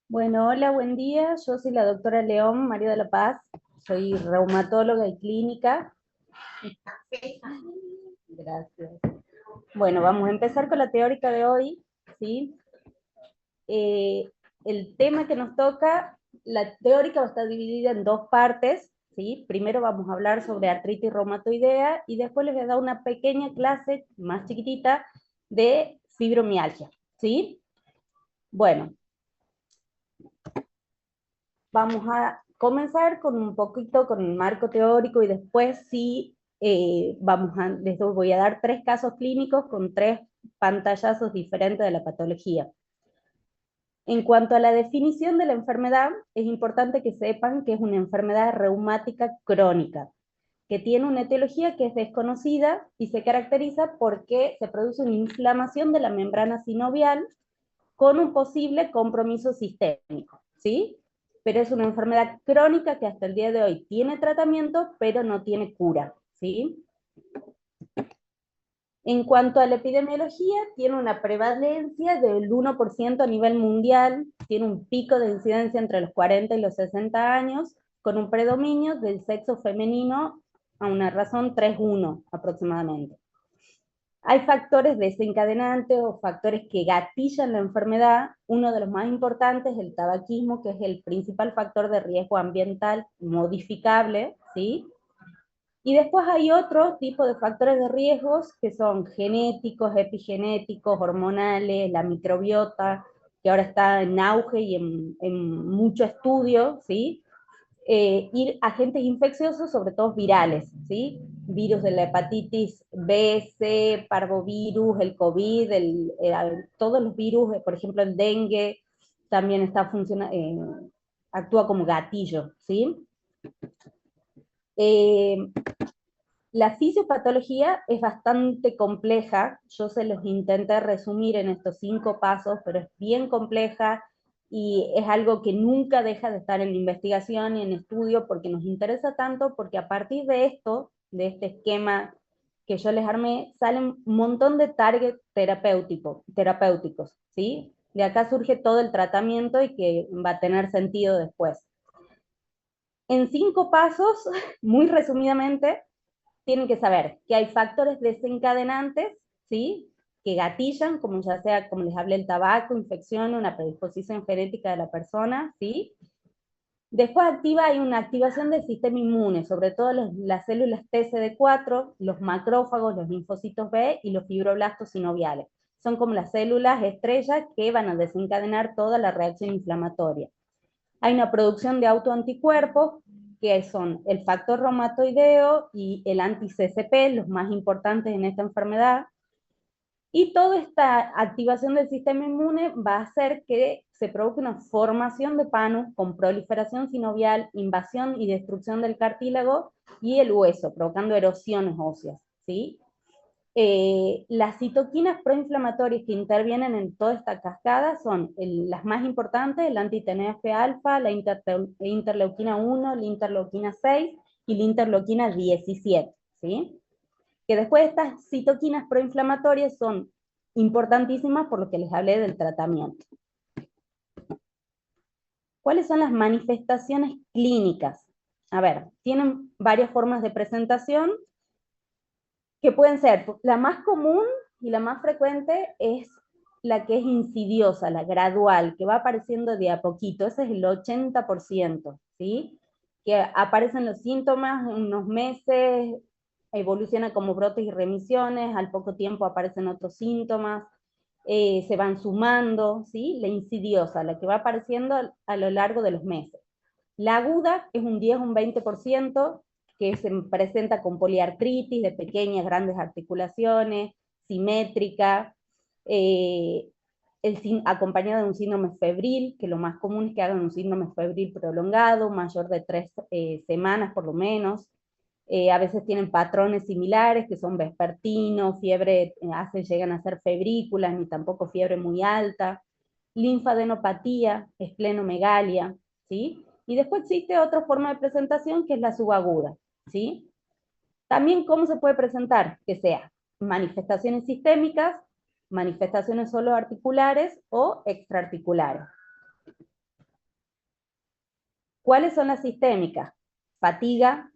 Bueno, hola, buen día. Yo soy la doctora León María de la Paz. Soy reumatóloga y clínica. Gracias. Bueno, vamos a empezar con la teórica de hoy, ¿sí? Eh, el tema que nos toca, la teórica va a estar dividida en dos partes, ¿sí? Primero vamos a hablar sobre artritis reumatoidea y después les voy a dar una pequeña clase más chiquitita de fibromialgia, ¿sí? Bueno, vamos a comenzar con un poquito con el marco teórico y después sí les voy a dar tres casos clínicos con tres pantallazos diferentes de la patología. En cuanto a la definición de la enfermedad, es importante que sepan que es una enfermedad reumática crónica, que tiene una etiología que es desconocida y se caracteriza porque se produce una inflamación de la membrana sinovial con un posible compromiso sistémico, ¿sí? Pero es una enfermedad crónica que hasta el día de hoy tiene tratamiento, pero no tiene cura, ¿sí? En cuanto a la epidemiología, tiene una prevalencia del 1% a nivel mundial, tiene un pico de incidencia entre los 40 y los 60 años, con un predominio del sexo femenino a una razón 3:1 aproximadamente. Hay factores desencadenantes o factores que gatillan la enfermedad. Uno de los más importantes es el tabaquismo, que es el principal factor de riesgo ambiental modificable, ¿sí? Y después hay otro tipo de factores de riesgos que son genéticos, epigenéticos, hormonales, la microbiota, que ahora está en auge y en mucho estudio, ¿sí? Y agentes infecciosos, sobre todo virales, ¿sí? Virus de la hepatitis B, C, parvovirus, el COVID, todos los virus, por ejemplo el dengue, también actúa como gatillo, ¿sí? Eh, la fisiopatología es bastante compleja, yo se los intenté resumir en estos 5 pasos, pero es bien compleja y es algo que nunca deja de estar en investigación y en estudio porque nos interesa tanto, porque a partir de esto, de este esquema que yo les armé, salen un montón de targets terapéuticos, ¿sí? De acá surge todo el tratamiento y que va a tener sentido después. En 5 pasos, muy resumidamente, tienen que saber que hay factores desencadenantes, ¿sí? Que gatillan, como ya sea, como les hablé, el tabaco, infección, una predisposición genética de la persona, ¿sí? Después hay una activación del sistema inmune, sobre todo las células TCD4, los macrófagos, los linfocitos B y los fibroblastos sinoviales. Son como las células estrellas que van a desencadenar toda la reacción inflamatoria. Hay una producción de autoanticuerpos, que son el factor reumatoideo y el anti-CCP, los más importantes en esta enfermedad. Y toda esta activación del sistema inmune va a hacer que se provoque una formación de panus con proliferación sinovial, invasión y destrucción del cartílago y el hueso, provocando erosiones óseas, ¿sí? Las citoquinas proinflamatorias que intervienen en toda esta cascada son las más importantes, el anti-TNF-alfa, la interleuquina 1, la interleuquina 6 y la interleuquina 17, ¿sí? Que después estas citoquinas proinflamatorias son importantísimas por lo que les hablé del tratamiento. ¿Cuáles son las manifestaciones clínicas? a ver, tienen varias formas de presentación que pueden ser, la más común y la más frecuente es la que es insidiosa, la gradual, que va apareciendo de a poquito, ese es el 80%, ¿sí? Que aparecen los síntomas en unos meses, evoluciona como brotes y remisiones, al poco tiempo aparecen otros síntomas, se van sumando, ¿sí? La insidiosa, la que va apareciendo a lo largo de los meses. La aguda es un 10 un 20%, que se presenta con poliartritis de pequeñas, grandes articulaciones, simétrica, acompañada de un síndrome febril, que lo más común es que hagan un síndrome febril prolongado, mayor de 3 semanas por lo menos. A veces tienen patrones similares, que son vespertino, fiebre, llegan a ser febrículas, ni tampoco fiebre muy alta, linfadenopatía, esplenomegalia, ¿sí? Y después existe otra forma de presentación que es la subaguda, ¿sí? También, ¿cómo se puede presentar? Que sea manifestaciones sistémicas, manifestaciones solo articulares o extraarticulares. ¿Cuáles son las sistémicas? Fatiga,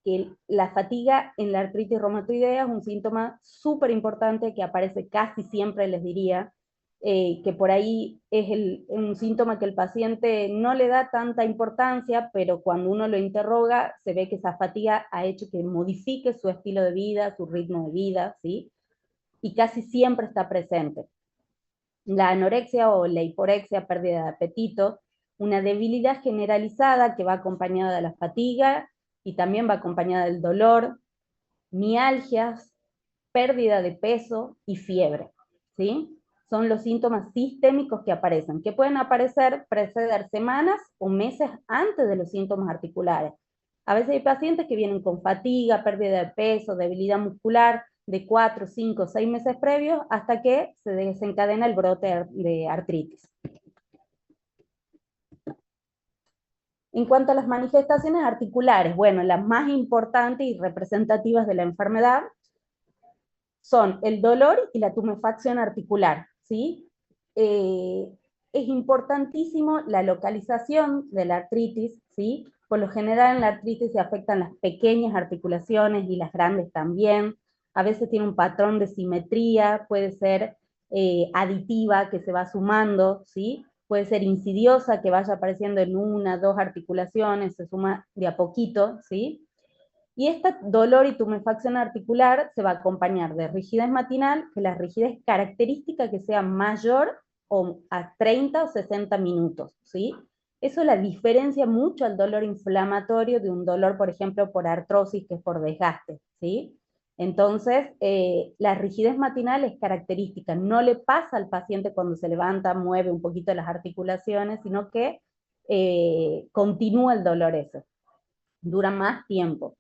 que la fatiga en la artritis reumatoidea es un síntoma súper importante que aparece casi siempre, les diría, que por ahí es un síntoma que el paciente no le da tanta importancia, pero cuando uno lo interroga, se ve que esa fatiga ha hecho que modifique su estilo de vida, su ritmo de vida, ¿sí? Y casi siempre está presente. La anorexia o la hiporexia, pérdida de apetito, una debilidad generalizada que va acompañada de la fatiga y también va acompañada del dolor, mialgias, pérdida de peso y fiebre, ¿sí? Son los síntomas sistémicos que aparecen, que pueden preceder semanas o meses antes de los síntomas articulares. A veces hay pacientes que vienen con fatiga, pérdida de peso, debilidad muscular, de 4, 5, 6 meses previos hasta que se desencadena el brote de artritis. En cuanto a las manifestaciones articulares, bueno, las más importantes y representativas de la enfermedad son el dolor y la tumefacción articular, ¿sí? Es importantísimo la localización de la artritis, ¿sí? Por lo general en la artritis se afectan las pequeñas articulaciones y las grandes también. A veces tiene un patrón de simetría, puede ser aditiva que se va sumando, ¿sí? Puede ser insidiosa que vaya apareciendo en una, dos articulaciones, se suma de a poquito, ¿sí? Y este dolor y tumefacción articular se va a acompañar de rigidez matinal, que la rigidez característica que sea mayor o a 30 o 60 minutos, ¿sí? Eso la diferencia mucho al dolor inflamatorio de un dolor, por ejemplo, por artrosis, que es por desgaste, ¿sí? Entonces, la rigidez matinal es característica, no le pasa al paciente cuando se levanta, mueve un poquito las articulaciones, sino que continúa el dolor ese, dura más tiempo.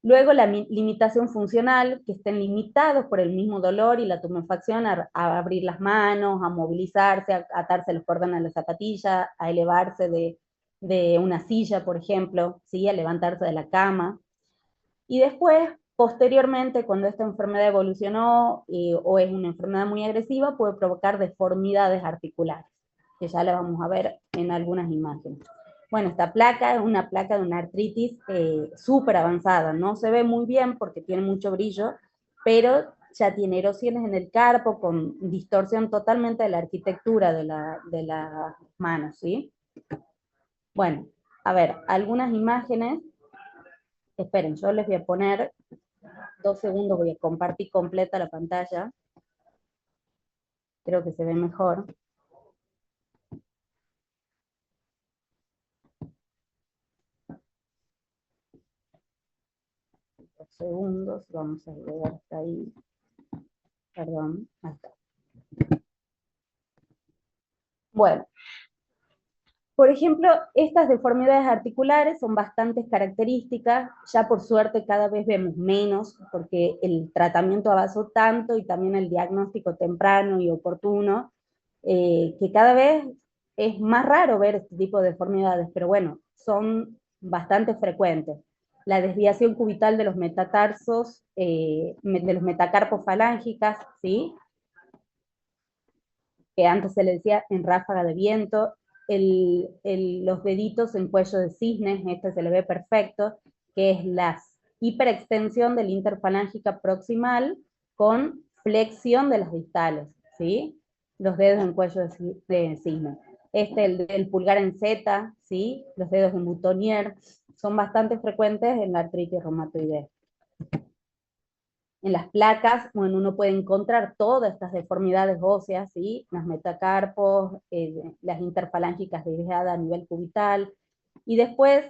Luego la limitación funcional, que estén limitados por el mismo dolor y la tumefacción a abrir las manos, a movilizarse, a atarse los cordones a la zapatilla, a elevarse de una silla, por ejemplo, ¿sí? A levantarse de la cama. Y después, posteriormente, cuando esta enfermedad evolucionó o es una enfermedad muy agresiva, puede provocar deformidades articulares, que ya la vamos a ver en algunas imágenes. Bueno, esta placa es una placa de una artritis súper avanzada, no se ve muy bien porque tiene mucho brillo, pero ya tiene erosiones en el carpo con distorsión totalmente de la arquitectura de las manos, ¿sí? Bueno, a ver, algunas imágenes. Esperen, yo les voy a poner 2 segundos, voy a compartir completa la pantalla. Creo que se ve mejor. 2 segundos, vamos a llegar hasta ahí. Perdón, hasta. Bueno, por ejemplo, estas deformidades articulares son bastante características, ya por suerte cada vez vemos menos, porque el tratamiento avanzó tanto y también el diagnóstico temprano y oportuno, que cada vez es más raro ver este tipo de deformidades, pero bueno, son bastante frecuentes. La desviación cubital de los metatarsos, de los metacarpos falángicas, ¿sí? Que antes se le decía en ráfaga de viento, los deditos en cuello de cisne, este se le ve perfecto, que es la hiperextensión de la interfalángica proximal con flexión de las distales, ¿sí? Los dedos en cuello de cisne. El pulgar en Z, ¿sí? Los dedos en boutonniere, son bastante frecuentes en la artritis reumatoidea. En las placas, bueno, uno puede encontrar todas estas deformidades óseas, ¿sí? Los metacarpos, las interfalángicas desviadas a nivel cubital, y después,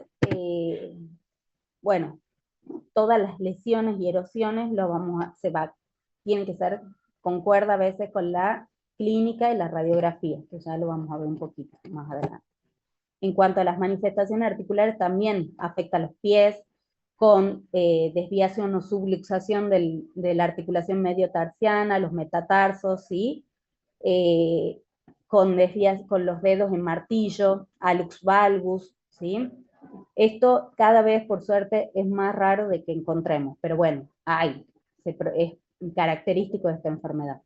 bueno, todas las lesiones y erosiones tienen que ser, concuerda a veces con la clínica y la radiografía, que ya lo vamos a ver un poquito más adelante. En cuanto a las manifestaciones articulares, también afecta a los pies, con desviación o subluxación de la articulación medio-tarsiana, los metatarsos, ¿sí? Con los dedos en martillo, hallux valgus, ¿sí? Esto cada vez, por suerte, es más raro de que encontremos, pero bueno, es característico de esta enfermedad.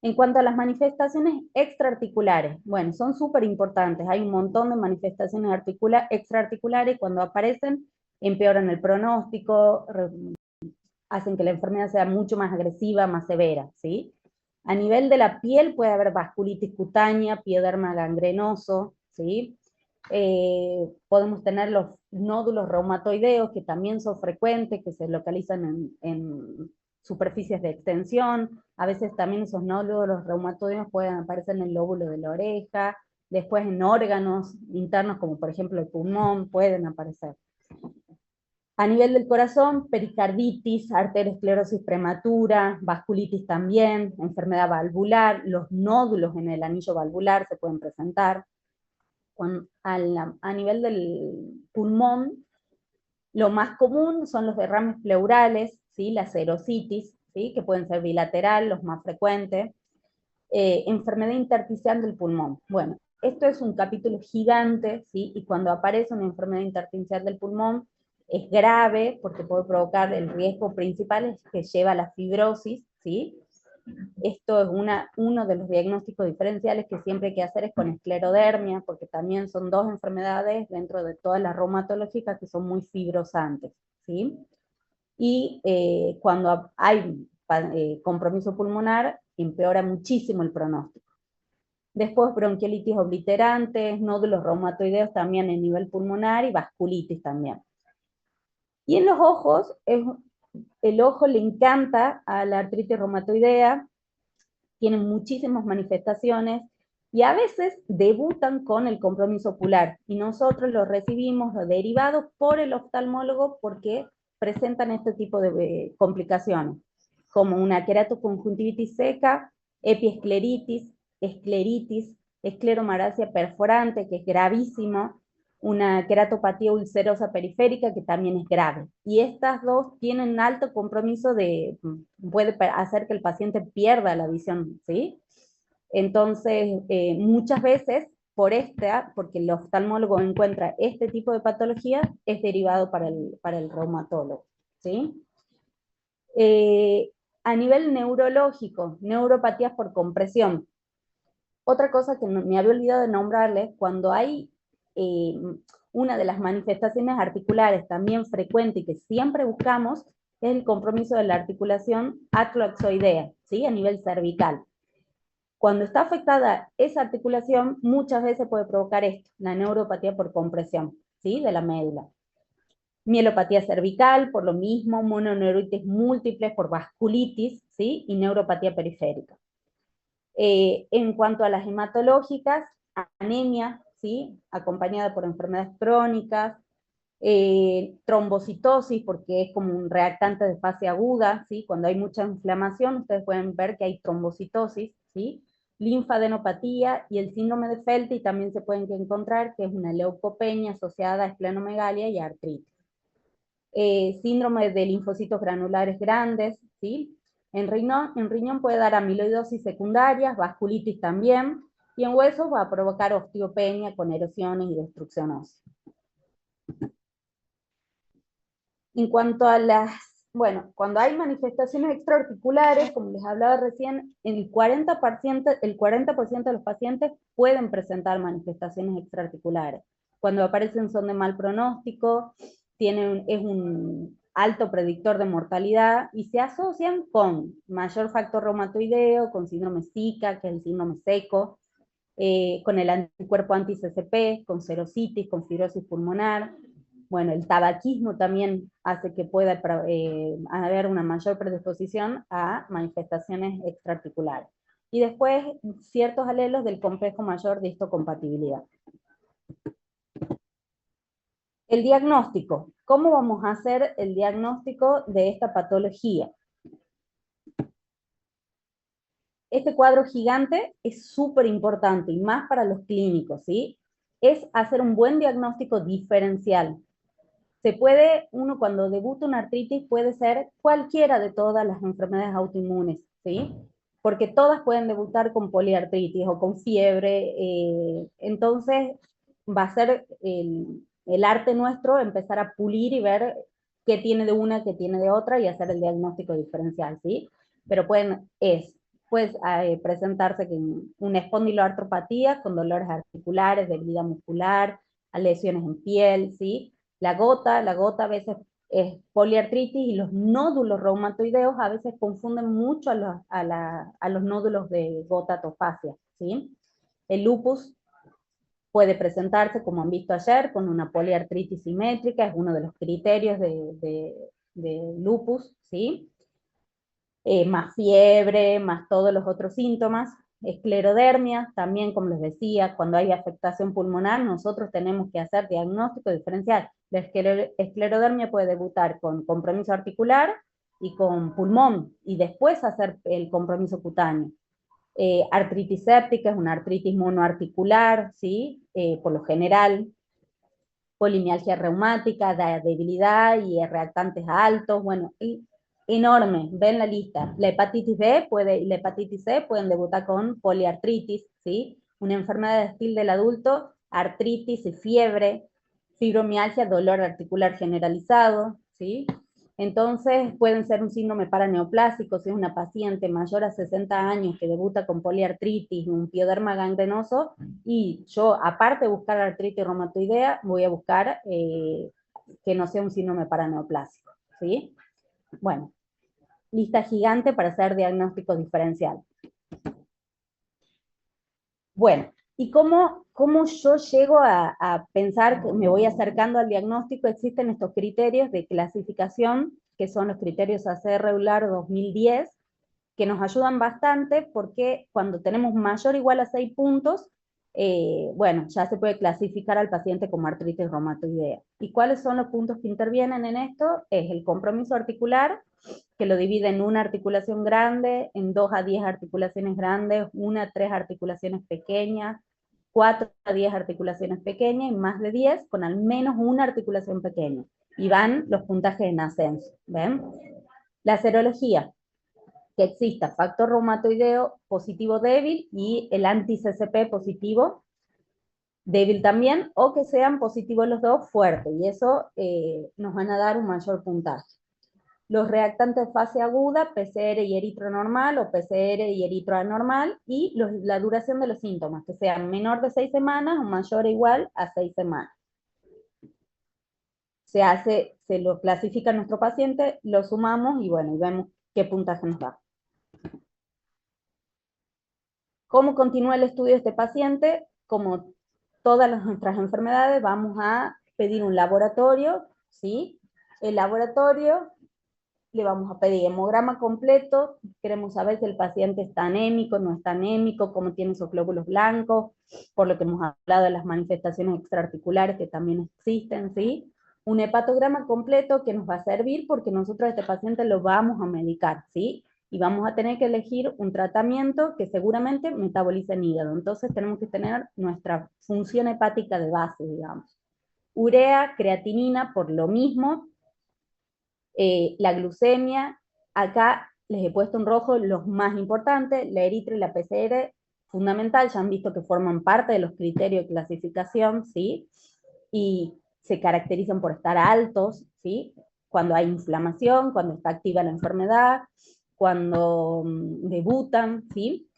En cuanto a las manifestaciones extraarticulares, bueno, son súper importantes. Hay un montón de manifestaciones extraarticulares y cuando aparecen empeoran el pronóstico, hacen que la enfermedad sea mucho más agresiva, más severa, ¿sí? A nivel de la piel puede haber vasculitis cutánea, pioderma gangrenoso, ¿sí? Podemos tener los nódulos reumatoideos, que también son frecuentes, que se localizan en superficies de extensión. A veces también esos nódulos reumatoideos pueden aparecer en el lóbulo de la oreja, después en órganos internos, como por ejemplo el pulmón, pueden aparecer. A nivel del corazón, pericarditis, arteriosclerosis prematura, vasculitis también, enfermedad valvular, los nódulos en el anillo valvular se pueden presentar. A nivel del pulmón, lo más común son los derrames pleurales, ¿sí? La serositis, ¿sí? Que pueden ser bilateral, los más frecuentes. Enfermedad intersticial del pulmón. Bueno, esto es un capítulo gigante, ¿sí? Y cuando aparece una enfermedad intersticial del pulmón, es grave porque puede provocar el riesgo principal que lleva a la fibrosis, ¿sí? Esto es uno de los diagnósticos diferenciales que siempre hay que hacer es con esclerodermia, porque también son dos enfermedades dentro de todas las reumatológicas que son muy fibrosantes, ¿sí? Y cuando hay compromiso pulmonar, empeora muchísimo el pronóstico. Después bronquiolitis obliterantes, nódulos reumatoideos también en nivel pulmonar y vasculitis también. Y en los ojos, el ojo le encanta a la artritis reumatoidea, tienen muchísimas manifestaciones y a veces debutan con el compromiso ocular y nosotros lo recibimos derivado por el oftalmólogo porque presentan este tipo de complicaciones, como una queratoconjuntivitis seca, epiescleritis, escleritis, escleromalacia perforante, que es gravísimo, una queratopatía ulcerosa periférica, que también es grave. Y estas dos tienen alto compromiso puede hacer que el paciente pierda la visión, ¿sí? Entonces, muchas veces, porque el oftalmólogo encuentra este tipo de patología, es derivado para el reumatólogo, ¿sí? A nivel neurológico, neuropatías por compresión. Otra cosa que me había olvidado de nombrarles, cuando hay una de las manifestaciones articulares también frecuente y que siempre buscamos, es el compromiso de la articulación atloxoidea, ¿sí? A nivel cervical. Cuando está afectada esa articulación, muchas veces puede provocar esto, la neuropatía por compresión, ¿sí? De la médula. Mielopatía cervical, por lo mismo, mononeuritis múltiples por vasculitis, ¿sí? Y neuropatía periférica. En cuanto a las hematológicas, anemia, ¿sí? Acompañada por enfermedades crónicas, trombocitosis, porque es como un reactante de fase aguda, ¿sí? Cuando hay mucha inflamación, ustedes pueden ver que hay trombocitosis, ¿sí? Linfadenopatía y el síndrome de Felty también se pueden encontrar, que es una leucopenia asociada a esplenomegalia y artritis. Síndrome de linfocitos granulares grandes, ¿sí? En riñón puede dar amiloidosis secundarias, vasculitis también, y en huesos va a provocar osteopenia con erosiones y destrucción ósea. En cuanto a las Bueno, cuando hay manifestaciones extraarticulares, como les hablaba recién, el 40% de los pacientes pueden presentar manifestaciones extraarticulares. Cuando aparecen son de mal pronóstico, es un alto predictor de mortalidad y se asocian con mayor factor reumatoideo, con síndrome Zika, que es el síndrome seco, con el anticuerpo anti-CCP, con serositis, con fibrosis pulmonar. Bueno, el tabaquismo también hace que pueda haber una mayor predisposición a manifestaciones extraarticulares. Y después, ciertos alelos del complejo mayor de histocompatibilidad. El diagnóstico. ¿Cómo vamos a hacer el diagnóstico de esta patología? Este cuadro gigante es súper importante, y más para los clínicos, ¿sí? Es hacer un buen diagnóstico diferencial. Se puede, uno cuando debuta una artritis puede ser cualquiera de todas las enfermedades autoinmunes, ¿sí? Porque todas pueden debutar con poliartritis o con fiebre, entonces va a ser el arte nuestro empezar a pulir y ver qué tiene de una, qué tiene de otra y hacer el diagnóstico diferencial, ¿sí? Pero puede presentarse con una espondiloartropatía, con dolores articulares, debilidad muscular, a lesiones en piel, ¿sí? La gota a veces es poliartritis y los nódulos reumatoideos a veces confunden mucho a los nódulos de gota atofagia, ¿sí? El lupus puede presentarse, como han visto ayer, con una poliartritis simétrica, es uno de los criterios de lupus, ¿sí? Más fiebre, más todos los otros síntomas. Esclerodermia, también como les decía, cuando hay afectación pulmonar, nosotros tenemos que hacer diagnóstico diferencial. La esclerodermia puede debutar con compromiso articular y con pulmón, y después hacer el compromiso cutáneo. Artritis séptica es una artritis monoarticular, ¿sí? Por lo general, polimialgia reumática, da debilidad y reactantes altos, bueno, y enorme, ven la lista. La hepatitis B y la hepatitis C pueden debutar con poliartritis, ¿sí? Una enfermedad de estilo del adulto, artritis y fiebre, fibromialgia, dolor articular generalizado, ¿sí? Entonces pueden ser un síndrome paraneoplásico, si es una paciente mayor a 60 años que debuta con poliartritis, un pioderma gangrenoso, y yo, aparte de buscar artritis reumatoidea, voy a buscar que no sea un síndrome paraneoplásico, ¿sí? Bueno, lista gigante para hacer diagnóstico diferencial. Bueno, ¿y cómo yo llego a pensar que me voy acercando al diagnóstico? Existen estos criterios de clasificación, que son los criterios ACR regular 2010, que nos ayudan bastante porque cuando tenemos mayor o igual a 6 puntos, bueno, ya se puede clasificar al paciente como artritis reumatoidea. ¿Y cuáles son los puntos que intervienen en esto? Es el compromiso articular, que lo divide en una articulación grande, en 2 a 10 articulaciones grandes, 1 a 3 articulaciones pequeñas, 4 a 10 articulaciones pequeñas y más de 10 con al menos una articulación pequeña. Y van los puntajes en ascenso, ¿ven? La serología, que exista factor reumatoideo positivo débil y el anti-CCP positivo débil también, o que sean positivos los dos fuertes, y eso nos van a dar un mayor puntaje. Los reactantes de fase aguda, PCR y eritro normal, o PCR y eritro anormal, y la duración de los síntomas, que sean menor de 6 semanas o mayor o igual a 6 semanas. Se lo clasifica nuestro paciente, lo sumamos y bueno, y vemos qué puntaje nos da. ¿Cómo continúa el estudio de este paciente? Como todas nuestras enfermedades, vamos a pedir un laboratorio, ¿sí? El laboratorio le vamos a pedir hemograma completo, queremos saber si el paciente está anémico, no está anémico, cómo tiene esos glóbulos blancos, por lo que hemos hablado de las manifestaciones extraarticulares que también existen, ¿sí? Un hepatograma completo que nos va a servir porque nosotros a este paciente lo vamos a medicar, ¿sí? Y vamos a tener que elegir un tratamiento que seguramente metaboliza en hígado, entonces tenemos que tener nuestra función hepática de base, digamos. Urea, creatinina, por lo mismo, la glucemia, acá les he puesto en rojo los más importantes, la eritro y la PCR, fundamental, ya han visto que forman parte de los criterios de clasificación, ¿sí? Y se caracterizan por estar altos, ¿sí? cuando hay inflamación, cuando está activa la enfermedad, cuando debutan, ¿sí?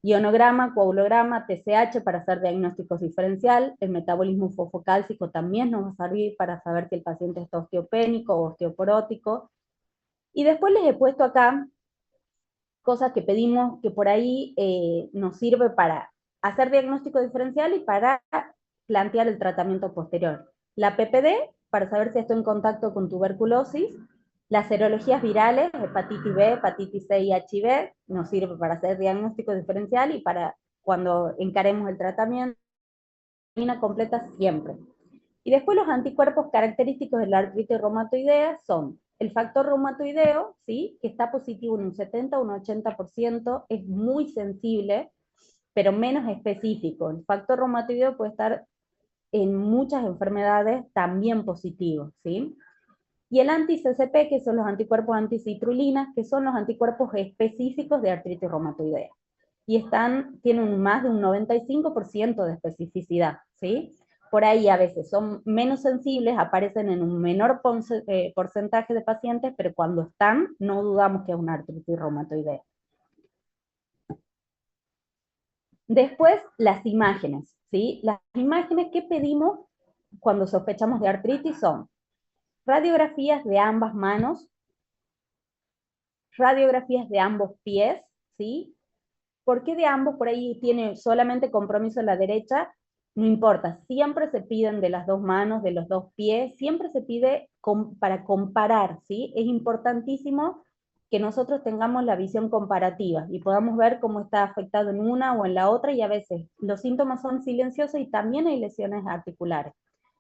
Ionograma, coagulograma, TSH para hacer diagnósticos diferencial, el metabolismo fosfocálcico también nos va a servir para saber si el paciente está osteopénico o osteoporótico. Y después les he puesto acá cosas que pedimos que por ahí nos sirve para hacer diagnóstico diferencial y para plantear el tratamiento posterior. La PPD, para saber si estoy en contacto con tuberculosis, las serologías virales, hepatitis B, hepatitis C y HIV, nos sirve para hacer diagnóstico diferencial y para cuando encaremos el tratamiento, completa siempre. Y después los anticuerpos característicos de la artritis reumatoidea son el factor reumatoideo, ¿sí? Que está positivo en un 70 o un 80%, es muy sensible, pero menos específico. El factor reumatoideo puede estar en muchas enfermedades también positivo, ¿sí? Y el anti-CCP, que son los anticuerpos anticitrulinas, que son los anticuerpos específicos de artritis reumatoidea. Y tienen más de un 95% de especificidad, ¿sí? Por ahí a veces son menos sensibles, aparecen en un menor porcentaje de pacientes, pero cuando están, no dudamos que es una artritis reumatoidea. Después, las imágenes, ¿sí? Las imágenes que pedimos cuando sospechamos de artritis son radiografías de ambas manos, radiografías de ambos pies, ¿sí? ¿Por qué de ambos? Por ahí tiene solamente compromiso la derecha, no importa, siempre se piden de las dos manos, de los dos pies, siempre se pide para comparar, ¿sí? Es importantísimo que nosotros tengamos la visión comparativa y podamos ver cómo está afectado en una o en la otra, y a veces los síntomas son silenciosos y también hay lesiones articulares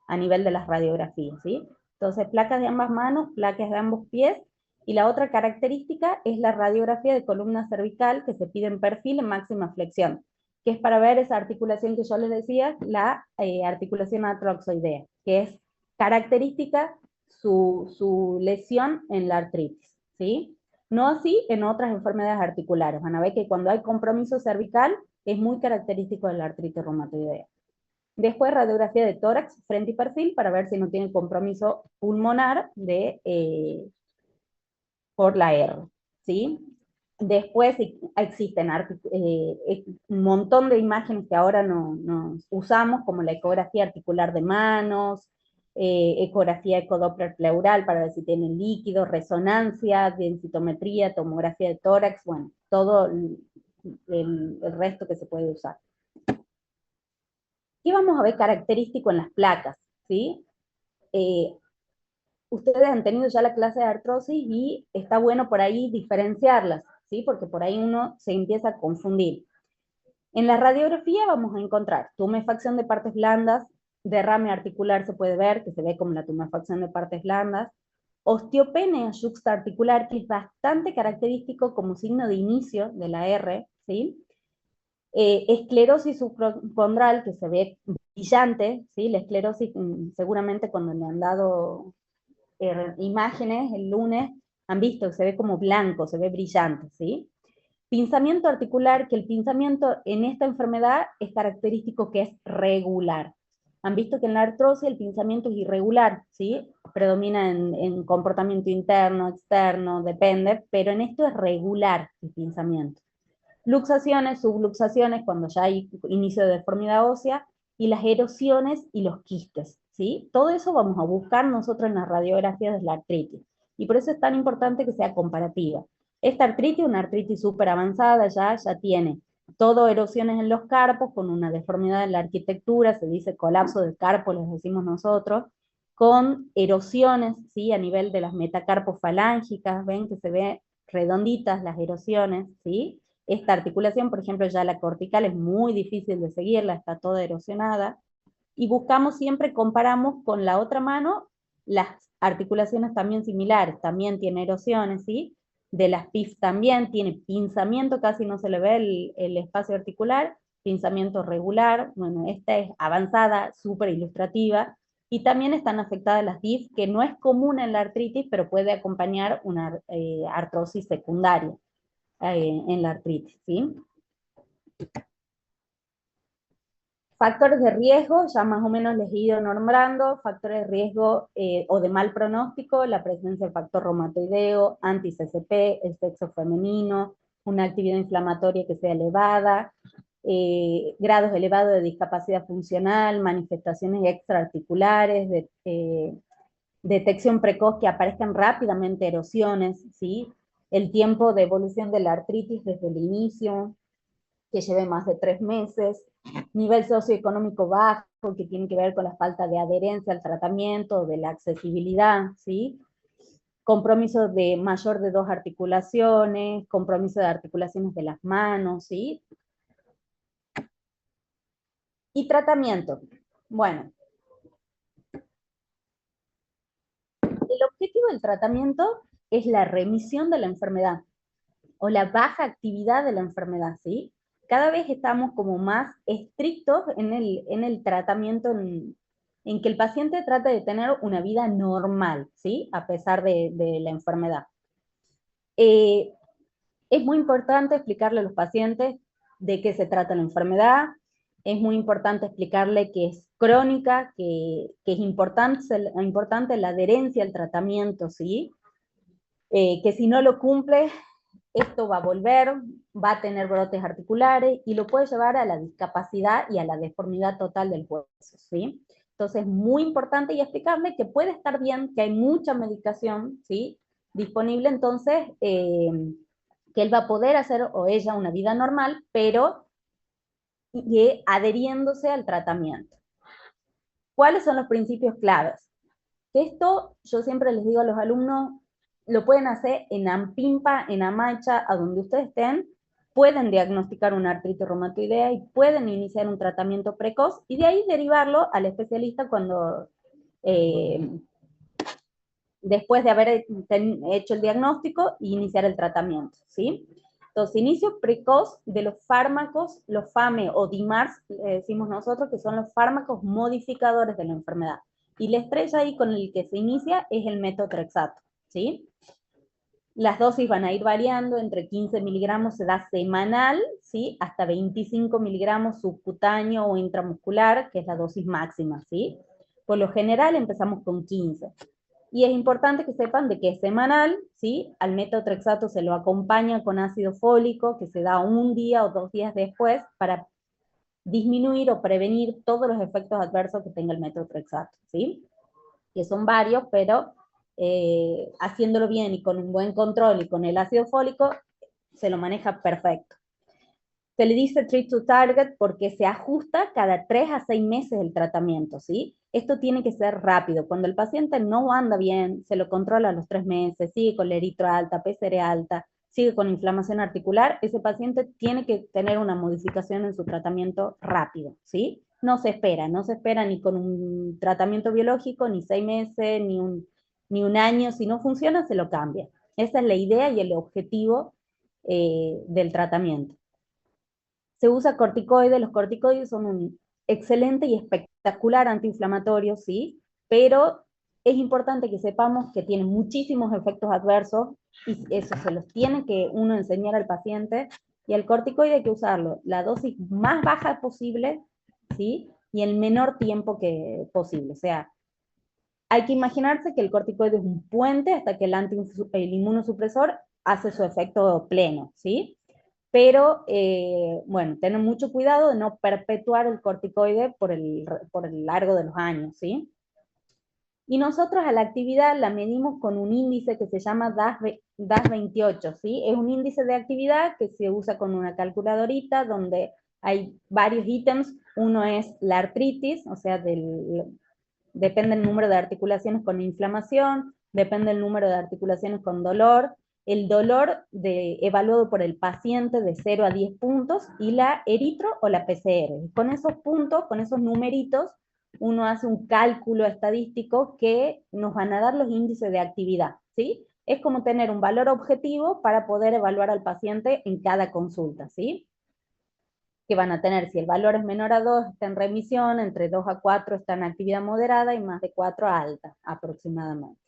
a nivel de las radiografías, ¿sí? Entonces, placas de ambas manos, placas de ambos pies, y la otra característica es la radiografía de columna cervical que se pide en perfil en máxima flexión, que es para ver esa articulación que yo les decía, la articulación atroxoidea, que es característica su lesión en la artritis, ¿sí? No así en otras enfermedades articulares. Van a ver que cuando hay compromiso cervical es muy característico de la artritis reumatoidea. Después radiografía de tórax, frente y perfil para ver si no tiene compromiso pulmonar por la R, ¿sí? Después existen un montón de imágenes que ahora no usamos, como la ecografía articular de manos, ecografía ecodoppler pleural para ver si tienen líquido, resonancia, densitometría, tomografía de tórax, bueno, todo el resto que se puede usar. ¿Qué vamos a ver característico en las placas? ¿Sí? Ustedes han tenido ya la clase de artrosis y está bueno por ahí diferenciarlas, ¿sí? Porque por ahí uno se empieza a confundir. En la radiografía vamos a encontrar tumefacción de partes blandas, derrame articular se puede ver, que se ve como la tumefacción de partes blandas, osteopenia yuxtaarticular, que es bastante característico como signo de inicio de la R, ¿sí? Esclerosis subcondral, que se ve brillante, ¿sí? La esclerosis, seguramente cuando le han dado imágenes el lunes, han visto que se ve como blanco, se ve brillante, ¿sí? Pinzamiento articular, que el pinzamiento en esta enfermedad es característico que es regular. Han visto que en la artrosis el pinzamiento es irregular, ¿sí? Predomina en comportamiento interno, externo, depende, pero en esto es regular el pinzamiento. Luxaciones, subluxaciones, cuando ya hay inicio de deformidad ósea, y las erosiones y los quistes, ¿sí? Todo eso vamos a buscar nosotros en las radiografías de la artritis, y por eso es tan importante que sea comparativa. Esta artritis, una artritis súper avanzada, ya tiene todo erosiones en los carpos, con una deformidad en la arquitectura, se dice colapso del carpo, les decimos nosotros, con erosiones, ¿sí? A nivel de las metacarpos falángicas, ven que se ve redonditas las erosiones, ¿sí? Esta articulación, por ejemplo, ya la cortical es muy difícil de seguirla, está toda erosionada, y buscamos siempre, comparamos con la otra mano, las articulaciones también similares, también tiene erosiones, ¿sí? De las PIF también tiene pinzamiento, casi no se le ve el espacio articular, pinzamiento regular, bueno, esta es avanzada, súper ilustrativa, y también están afectadas las DIF, que no es común en la artritis, pero puede acompañar una artrosis secundaria en la artritis, ¿sí? Factores de riesgo, ya más o menos les he ido nombrando, factores de riesgo o de mal pronóstico, la presencia del factor reumatoideo, anti-CCP, el sexo femenino, una actividad inflamatoria que sea elevada, grados elevados de discapacidad funcional, manifestaciones extraarticulares, detección precoz que aparezcan rápidamente erosiones, ¿sí? El tiempo de evolución de la artritis desde el inicio, que lleve más de 3 meses, nivel socioeconómico bajo, que tiene que ver con la falta de adherencia al tratamiento, de la accesibilidad, ¿sí? Compromiso de mayor de 2 articulaciones, compromiso de articulaciones de las manos, ¿sí? Y tratamiento. Bueno, el objetivo del tratamiento es la remisión de la enfermedad o la baja actividad de la enfermedad, ¿sí? Cada vez estamos como más estrictos en el tratamiento, en que el paciente trate de tener una vida normal, ¿sí? A pesar de la enfermedad. Es muy importante explicarle a los pacientes de qué se trata la enfermedad, es muy importante explicarle que es crónica, que es importante la adherencia al tratamiento, ¿sí? Que si no lo cumple, esto va a volver, va a tener brotes articulares y lo puede llevar a la discapacidad y a la deformidad total del hueso, ¿sí? Entonces, muy importante y explicarle que puede estar bien, que hay mucha medicación, ¿sí? Disponible, entonces, que él va a poder hacer o ella una vida normal, pero adheriéndose al tratamiento. ¿Cuáles son los principios claves? Esto yo siempre les digo a los alumnos, lo pueden hacer en Ampimpa, en Amacha, a donde ustedes estén, pueden diagnosticar una artritis reumatoidea y pueden iniciar un tratamiento precoz y de ahí derivarlo al especialista cuando, después de haber hecho el diagnóstico, e iniciar el tratamiento, ¿sí? Entonces, inicio precoz de los fármacos, los FAME o DIMARS, decimos nosotros, que son los fármacos modificadores de la enfermedad. Y la estrella ahí con el que se inicia es el metotrexato, ¿sí? Las dosis van a ir variando, entre 15 miligramos se da semanal, ¿sí? Hasta 25 miligramos subcutáneo o intramuscular, que es la dosis máxima, ¿sí? Por lo general empezamos con 15. Y es importante que sepan de que es semanal, ¿sí? Al metotrexato se lo acompaña con ácido fólico, que se da un día o 2 días después para disminuir o prevenir todos los efectos adversos que tenga el metotrexato, ¿sí? Que son varios, pero haciéndolo bien y con un buen control y con el ácido fólico, se lo maneja perfecto. Se le dice treat to target porque se ajusta cada 3 a 6 meses el tratamiento, ¿sí? Esto tiene que ser rápido. Cuando el paciente no anda bien, se lo controla a los 3 meses, sigue con la eritro alta, PCR alta, sigue con inflamación articular, ese paciente tiene que tener una modificación en su tratamiento rápido, ¿sí? No se espera, no se espera ni con un tratamiento biológico, ni 6 meses, ni un año. Si no funciona, se lo cambia. Esa es la idea y el objetivo del tratamiento. Se usa corticoides, los corticoides son un excelente y espectacular antiinflamatorio, sí, pero es importante que sepamos que tienen muchísimos efectos adversos y eso se los tiene que uno enseñar al paciente, y el corticoide hay que usarlo la dosis más baja posible, ¿sí? Y el menor tiempo que posible, o sea, hay que imaginarse que el corticoide es un puente hasta que el inmunosupresor hace su efecto pleno, ¿sí? Pero, bueno, tener mucho cuidado de no perpetuar el corticoide por el largo de los años, ¿sí? Y nosotros a la actividad la medimos con un índice que se llama DAS28, ¿sí? Es un índice de actividad que se usa con una calculadorita donde hay varios ítems. Uno es la artritis, o sea, depende el número de articulaciones con inflamación, depende el número de articulaciones con dolor, el dolor evaluado por el paciente de 0 a 10 puntos, y la eritro o la PCR. Con esos puntos, con esos numeritos, uno hace un cálculo estadístico que nos van a dar los índices de actividad, ¿sí? Es como tener un valor objetivo para poder evaluar al paciente en cada consulta, ¿sí? Que van a tener, si el valor es menor a 2, está en remisión, entre 2 a 4 está en actividad moderada y más de 4 alta, aproximadamente.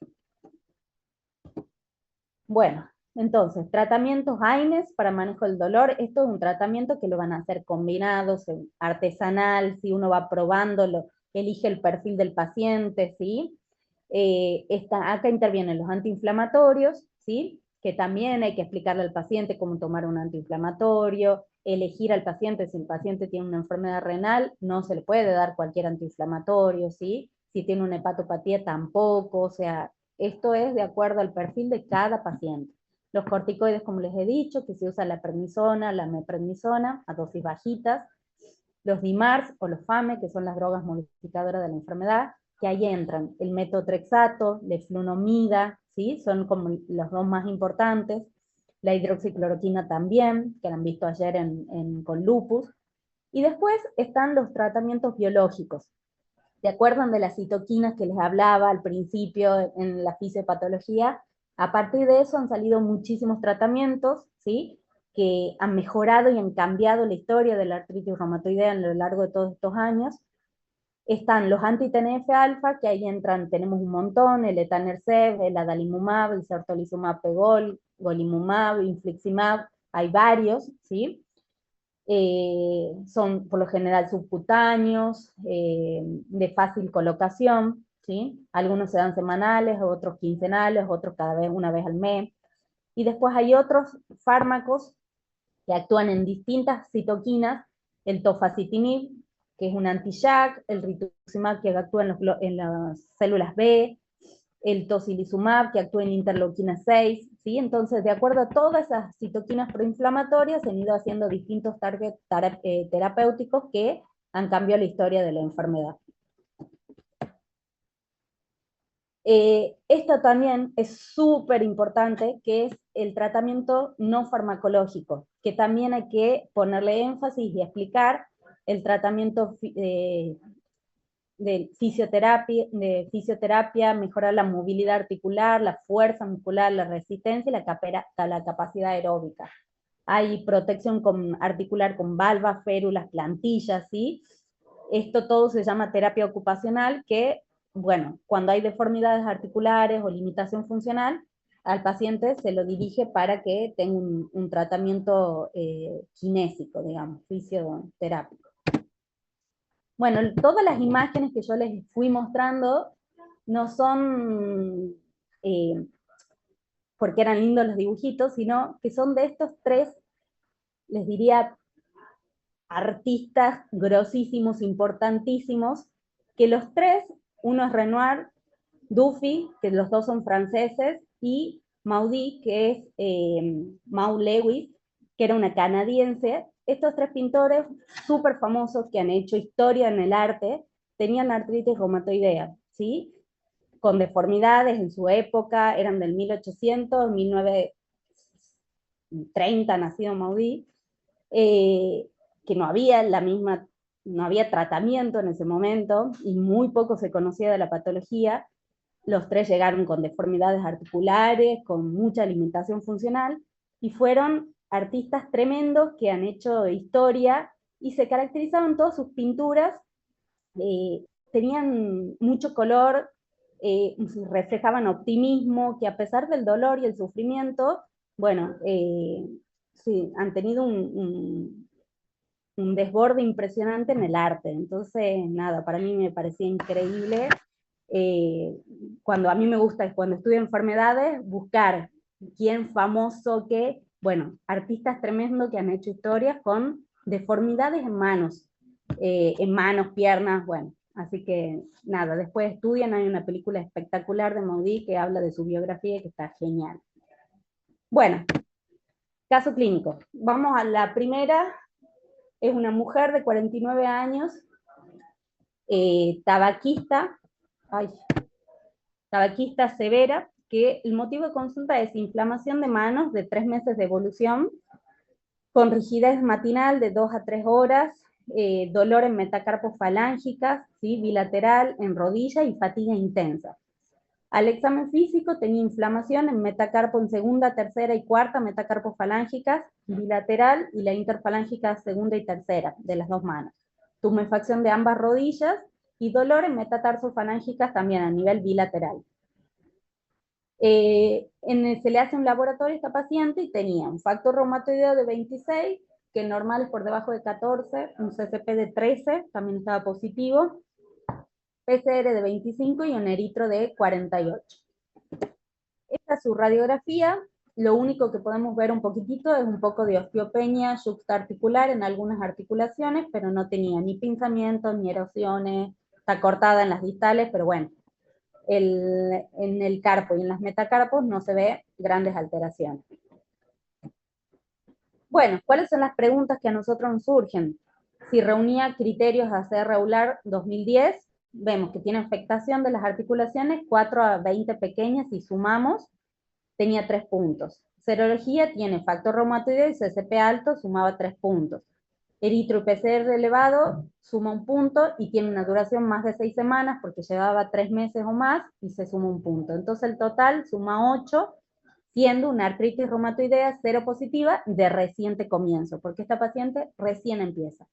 Bueno, Entonces, tratamientos AINES para manejo del dolor, esto es un tratamiento que lo van a hacer combinados, artesanal, si uno va probándolo, elige el perfil del paciente, ¿sí? Acá intervienen los antiinflamatorios, ¿sí? Que también hay que explicarle al paciente cómo tomar un antiinflamatorio, elegir al paciente, si el paciente tiene una enfermedad renal, no se le puede dar cualquier antiinflamatorio, ¿sí? Si tiene una hepatopatía tampoco, o sea, esto es de acuerdo al perfil de cada paciente. Los corticoides, como les he dicho, que se usa la prednisona, la meprednisona, a dosis bajitas. Los DIMARS o los FAME, que son las drogas modificadoras de la enfermedad, que ahí entran el metotrexato, leflunomida, ¿sí? Son como los dos más importantes. La hidroxicloroquina también, que la han visto ayer con lupus. Y después están los tratamientos biológicos. ¿Se acuerdan de las citoquinas que les hablaba al principio en la fisiopatología? A partir de eso han salido muchísimos tratamientos, ¿sí? Que han mejorado y han cambiado la historia de la artritis reumatoidea a lo largo de todos estos años. Están los anti-TNF-alfa, que ahí entran, tenemos un montón, el etanercept, el adalimumab, el certolizumab pegol, golimumab, infliximab, hay varios, ¿sí? Son por lo general subcutáneos, de fácil colocación, ¿sí? Algunos se dan semanales, otros quincenales, otros cada vez, una vez al mes. Y después hay otros fármacos que actúan en distintas citoquinas, el tofacitinib, que es un anti-JAK, el rituximab, que actúa en las células B, el tocilizumab, que actúa en interleuquina 6, ¿sí? Entonces, de acuerdo a todas esas citoquinas proinflamatorias, se han ido haciendo distintos targets terapéuticos que han cambiado la historia de la enfermedad. Esto también es súper importante, que es el tratamiento no farmacológico, que también hay que ponerle énfasis y explicar el tratamiento de fisioterapia, mejorar la movilidad articular, la fuerza muscular, la resistencia y la capacidad aeróbica. Hay protección articular con valvas, férulas, plantillas, ¿sí? Esto todo se llama terapia ocupacional, que, bueno, cuando hay deformidades articulares o limitación funcional, al paciente se lo dirige para que tenga un tratamiento kinésico, digamos, fisioterápico. Bueno, todas las imágenes que yo les fui mostrando no son porque eran lindos los dibujitos, sino que son de estos tres, les diría, artistas grosísimos, importantísimos, que los tres, uno es Renoir, Dufy, que los dos son franceses, y Maudit, que es Maud Lewis, que era una canadiense. Estos tres pintores súper famosos que han hecho historia en el arte, tenían artritis reumatoidea, ¿sí? Con deformidades en su época, eran del 1800, 1930 nacido Maudit, que no había no había tratamiento en ese momento y muy poco se conocía de la patología. Los tres llegaron con deformidades articulares, con mucha limitación funcional, y fueron artistas tremendos que han hecho historia y se caracterizaban todas sus pinturas, tenían mucho color, reflejaban optimismo, que a pesar del dolor y el sufrimiento, bueno, sí, han tenido un desborde impresionante en el arte. Entonces, nada, para mí me parecía increíble. Cuando a mí me gusta, cuando estudio enfermedades, buscar quién famoso, qué, bueno, artistas tremendos que han hecho historias con deformidades en manos, piernas, bueno. Así que nada, después estudian, hay una película espectacular de Maudí que habla de su biografía que está genial. Bueno, caso clínico. Vamos a la primera. Es una mujer de 49 años, tabaquista, ay, tabaquista severa, que el motivo de consulta es inflamación de manos de 3 meses de evolución, con rigidez matinal de 2 a 3 horas, dolor en metacarpos falángicas, ¿sí? Bilateral, en rodilla y fatiga intensa. Al examen físico tenía inflamación en metacarpo en segunda, tercera y cuarta metacarpos falángicas, bilateral y la interfalángica segunda y tercera de las dos manos. Tumefacción de ambas rodillas y dolor en metatarsofalángicas también a nivel bilateral. Se le hace un laboratorio a esta paciente y tenía un factor reumatoideo de 26, que el normal es por debajo de 14, un CCP de 13, también estaba positivo, PCR de 25 y un eritro de 48. Esta es su radiografía. Lo único que podemos ver un poquitito es un poco de osteopenia yuxtaarticular en algunas articulaciones, pero no tenía ni pinzamientos, ni erosiones, está cortada en las distales, pero bueno, en el carpo y en las metacarpos no se ve grandes alteraciones. Bueno, ¿cuáles son las preguntas que a nosotros nos surgen? Si reunía criterios ACR regular 2010, vemos que tiene afectación de las articulaciones 4 a 20 pequeñas, si sumamos, tenía 3 puntos. Serología tiene factor reumatoideo y CCP alto, sumaba 3 puntos. Eritro y PCR elevado, suma 1 punto y tiene una duración más de 6 semanas porque llevaba 3 meses o más y se suma 1 punto. Entonces el total suma 8, siendo una artritis reumatoidea seropositiva de reciente comienzo, porque esta paciente recién empieza.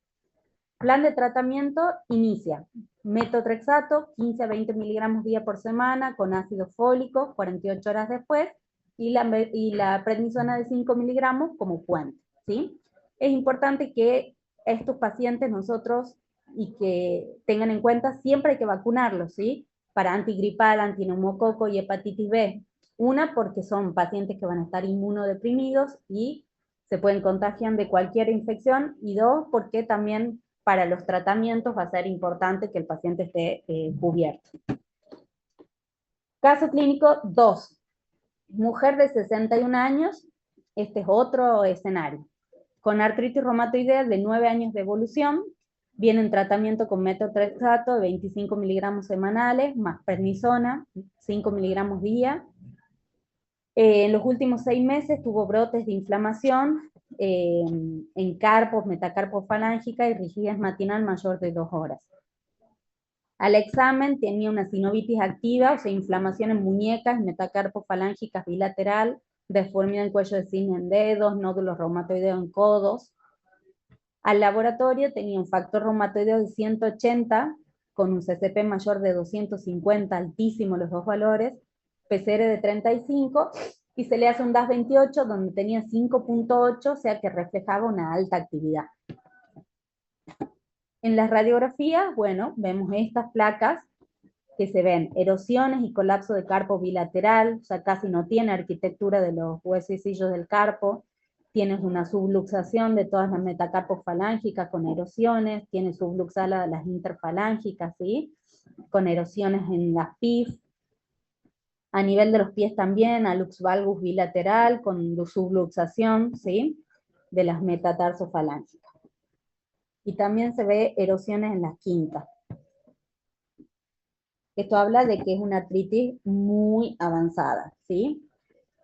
Plan de tratamiento inicia. Metotrexato, 15 a 20 miligramos día por semana, con ácido fólico, 48 horas después, y la prednisona de 5 miligramos como puente, ¿sí? Es importante que estos pacientes nosotros, y que tengan en cuenta, siempre hay que vacunarlos, ¿sí? Para antigripal, antineumococo y hepatitis B. Una, porque son pacientes que van a estar inmunodeprimidos y se pueden contagiar de cualquier infección, y dos, porque también para los tratamientos va a ser importante que el paciente esté cubierto. Caso clínico 2. Mujer de 61 años, este es otro escenario, con artritis reumatoidea de 9 años de evolución, viene en tratamiento con metotrexato de 25 miligramos semanales, más prednisona, 5 miligramos día. En los últimos 6 meses tuvo brotes de inflamación en carpos, metacarpos falángica y rigidez matinal mayor de 2 horas. Al examen tenía una sinovitis activa, o sea, inflamación en muñecas, metacarpos falángicas bilateral, deformidad en cuello de cisne en dedos, nódulos reumatoideos en codos. Al laboratorio tenía un factor reumatoideo de 180, con un CCP mayor de 250, altísimo los dos valores, PCR de 35, y se le hace un DAS 28 donde tenía 5.8, o sea que reflejaba una alta actividad. En las radiografías, bueno, vemos estas placas que se ven erosiones y colapso de carpo bilateral, o sea, casi no tiene arquitectura de los huesecillos del carpo, tienes una subluxación de todas las metacarpos falángicas con erosiones, tiene subluxada las interfalángicas, ¿sí? Con erosiones en las PIF, a nivel de los pies también, alux valgus bilateral con subluxación, ¿sí? De las metatarsofalancicas. Y también se ve erosiones en las quintas. Esto habla de que es una artritis muy avanzada, ¿sí?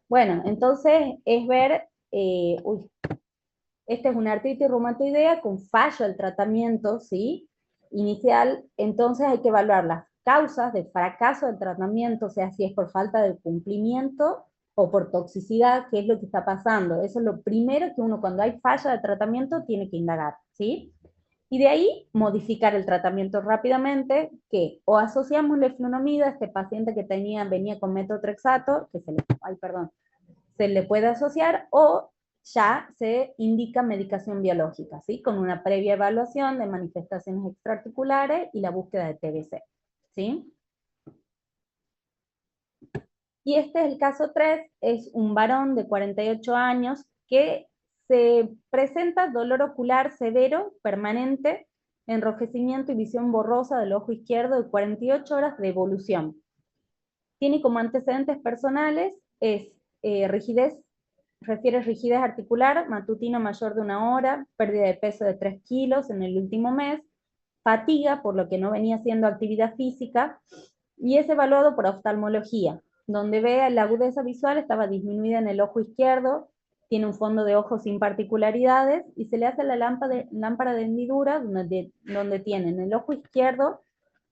Bueno, entonces es ver, esta es una artritis reumatoidea con fallo del tratamiento, ¿sí? Inicial, entonces hay que evaluar las causas de fracaso del tratamiento, o sea, si es por falta de cumplimiento o por toxicidad, qué es lo que está pasando. Eso es lo primero que uno, cuando hay falla de tratamiento, tiene que indagar, ¿sí? Y de ahí modificar el tratamiento rápidamente, que o asociamos leflunomida, este paciente que venía con metotrexato, que se le puede asociar, o ya se indica medicación biológica, ¿sí? Con una previa evaluación de manifestaciones extraarticulares y la búsqueda de TBC, ¿sí? Y este es el caso 3, es un varón de 48 años que se presenta dolor ocular severo, permanente, enrojecimiento y visión borrosa del ojo izquierdo de 48 horas de evolución. Tiene como antecedentes personales, refiere rigidez articular, matutina mayor de 1 hora, pérdida de peso de 3 kilos en el último mes, fatiga, por lo que no venía haciendo actividad física, y es evaluado por oftalmología, donde ve la agudeza visual estaba disminuida en el ojo izquierdo, tiene un fondo de ojo sin particularidades, y se le hace la lámpara de hendidura, donde tiene en el ojo izquierdo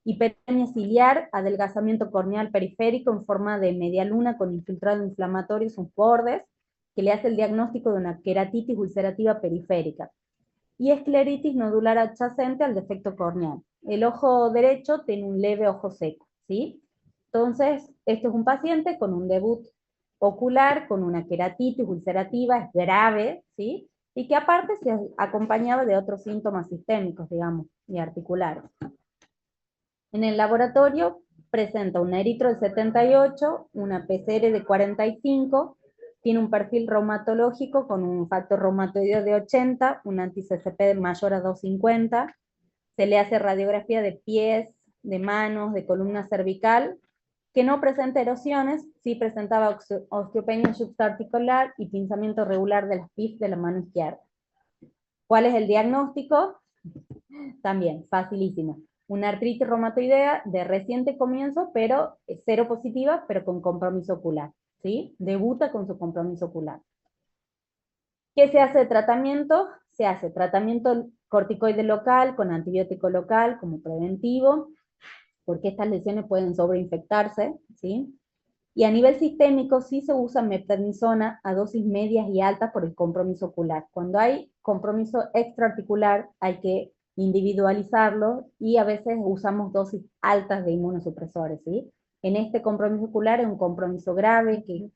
hiperemia ciliar, adelgazamiento corneal periférico en forma de media luna con infiltrado inflamatorio en sus bordes, que le hace el diagnóstico de una queratitis ulcerativa periférica, y escleritis nodular adyacente al defecto corneal. El ojo derecho tiene un leve ojo seco, ¿sí? Entonces, Esto es un paciente con un debut ocular, con una queratitis ulcerativa, es grave, ¿sí? Y que aparte se acompañaba de otros síntomas sistémicos, digamos, y articulares. En el laboratorio presenta un eritro de 78, una PCR de 45, tiene un perfil reumatológico con un factor reumatoideo de 80, un anti-CCP mayor a 250, se le hace radiografía de pies, de manos, de columna cervical, que no presenta erosiones, sí presentaba osteopenia subarticular y pinzamiento regular de las PIF de la mano izquierda. ¿Cuál es el diagnóstico? También, facilísimo. Una artritis reumatoidea de reciente comienzo, pero cero positiva, pero con compromiso ocular, ¿sí? Debuta con su compromiso ocular. ¿Qué se hace de tratamiento? Se hace tratamiento corticoide local con antibiótico local como preventivo, porque estas lesiones pueden sobreinfectarse, ¿sí? Y a nivel sistémico sí se usa metrednisona a dosis medias y altas por el compromiso ocular. Cuando hay compromiso extraarticular hay que individualizarlo y a veces usamos dosis altas de inmunosupresores, ¿sí? En este compromiso ocular es un compromiso grave que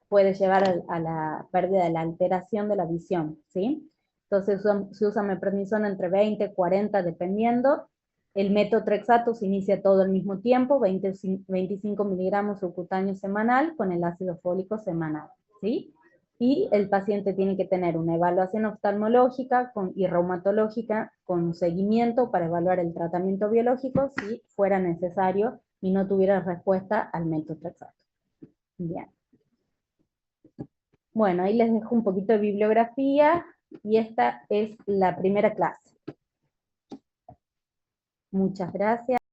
puede llevar a la pérdida de la alteración de la visión, ¿sí? Entonces se usa meprednisona entre 20 y 40 dependiendo. El metotrexato se inicia todo al mismo tiempo, 25 miligramos subcutáneo semanal con el ácido fólico semanal, ¿sí? Y el paciente tiene que tener una evaluación oftalmológica y reumatológica con seguimiento para evaluar el tratamiento biológico si fuera necesario y no tuviera respuesta al metotrexato. Bien. Bueno, ahí les dejo un poquito de bibliografía y esta es la primera clase. Muchas gracias.